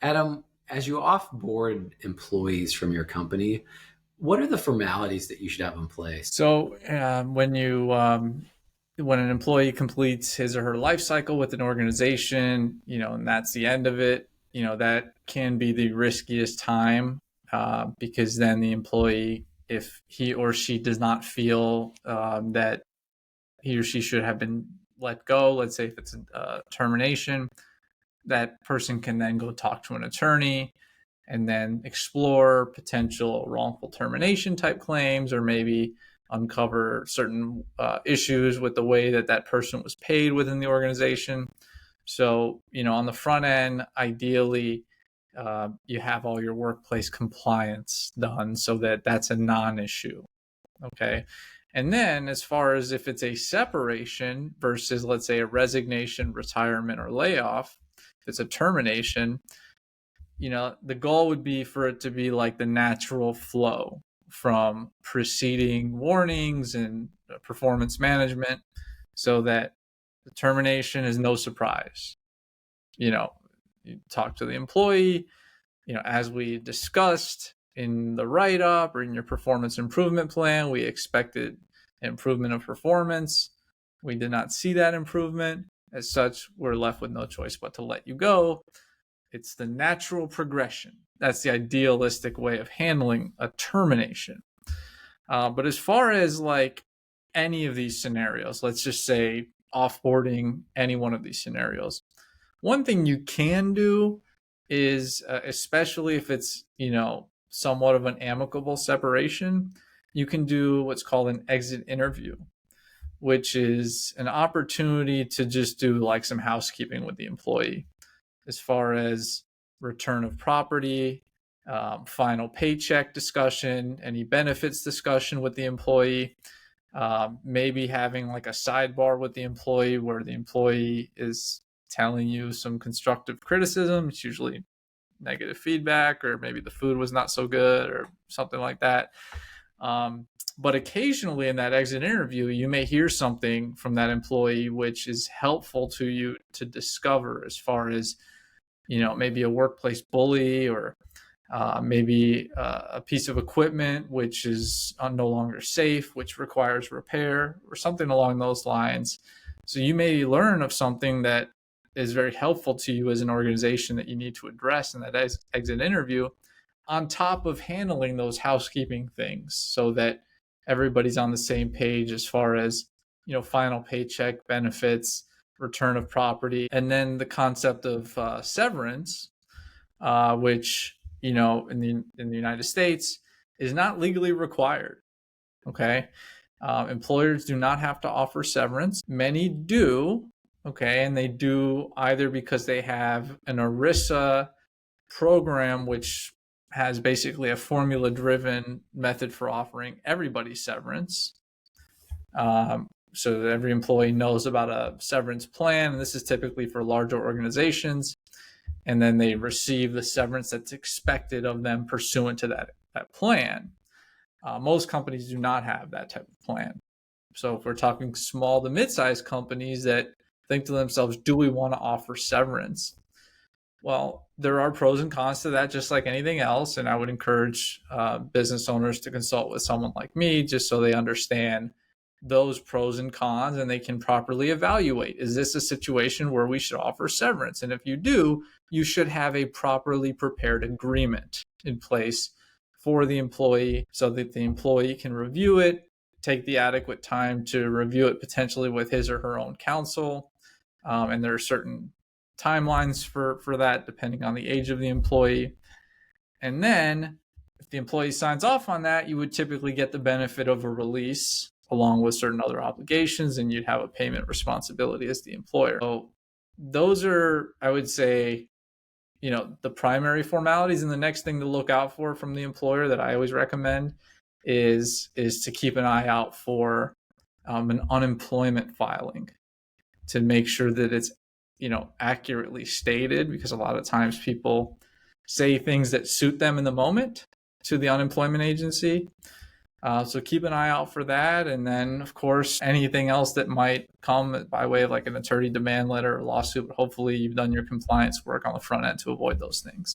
Adam, as you offboard employees from your company, what are the formalities that you should have in place? So when an employee completes his or her life cycle with an organization, and that's the end of it, that can be the riskiest time because then the employee, if he or she does not feel that he or she should have been let go, let's say if it's a termination, that person can then go talk to an attorney and then explore potential wrongful termination type claims, or maybe uncover certain issues with the way that that person was paid within the organization. So, on the front end, ideally, you have all your workplace compliance done so that that's a non-issue. Okay. And then, as far as if it's a separation versus, let's say, a resignation, retirement, or layoff, if it's a termination, the goal would be for it to be like the natural flow from preceding warnings and performance management so that the termination is no surprise. You know, you talk to the employee, as we discussed in the write up or in your performance improvement plan, we expected improvement of performance. We did not see that improvement. As such, we're left with no choice but to let you go. It's the natural progression. That's the idealistic way of handling a termination. But as far as like any of these scenarios, let's just say offboarding any one of these scenarios, one thing you can do is, especially if it's, somewhat of an amicable separation, you can do what's called an exit interview, which is an opportunity to just do like some housekeeping with the employee as far as return of property, final paycheck discussion, any benefits discussion with the employee, maybe having like a sidebar with the employee where the employee is telling you some constructive criticism. It's usually negative feedback, or maybe the food was not so good or something like that. But occasionally in that exit interview, you may hear something from that employee which is helpful to you to discover, as far as, maybe a workplace bully, or maybe a piece of equipment which is no longer safe, which requires repair, or something along those lines. So you may learn of something that is very helpful to you as an organization that you need to address in that exit interview, on top of handling those housekeeping things so that everybody's on the same page as far as, final paycheck, benefits, return of property, and then the concept of severance, which, in the United States is not legally required. Okay. Employers do not have to offer severance. Many do. Okay. And they do either because they have an ERISA program, which has basically a formula driven method for offering everybody severance. So that every employee knows about a severance plan. And this is typically for larger organizations. And then they receive the severance that's expected of them pursuant to that plan. Most companies do not have that type of plan. So if we're talking small to mid-sized companies that think to themselves, do we want to offer severance? Well, there are pros and cons to that, just like anything else. And I would encourage business owners to consult with someone like me, just so they understand those pros and cons and they can properly evaluate, is this a situation where we should offer severance? And if you do, you should have a properly prepared agreement in place for the employee so that the employee can review it, take the adequate time to review it potentially with his or her own counsel. And there are certain timelines for that depending on the age of the employee. And then if the employee signs off on that, you would typically get the benefit of a release along with certain other obligations, and you'd have a payment responsibility as the employer. So those are, I would say, the primary formalities. And the next thing to look out for from the employer that I always recommend is to keep an eye out for an unemployment filing, to make sure that it's accurately stated, because a lot of times people say things that suit them in the moment to the unemployment agency. So keep an eye out for that. And then, of course, anything else that might come by way of like an attorney demand letter or lawsuit. Hopefully, you've done your compliance work on the front end to avoid those things.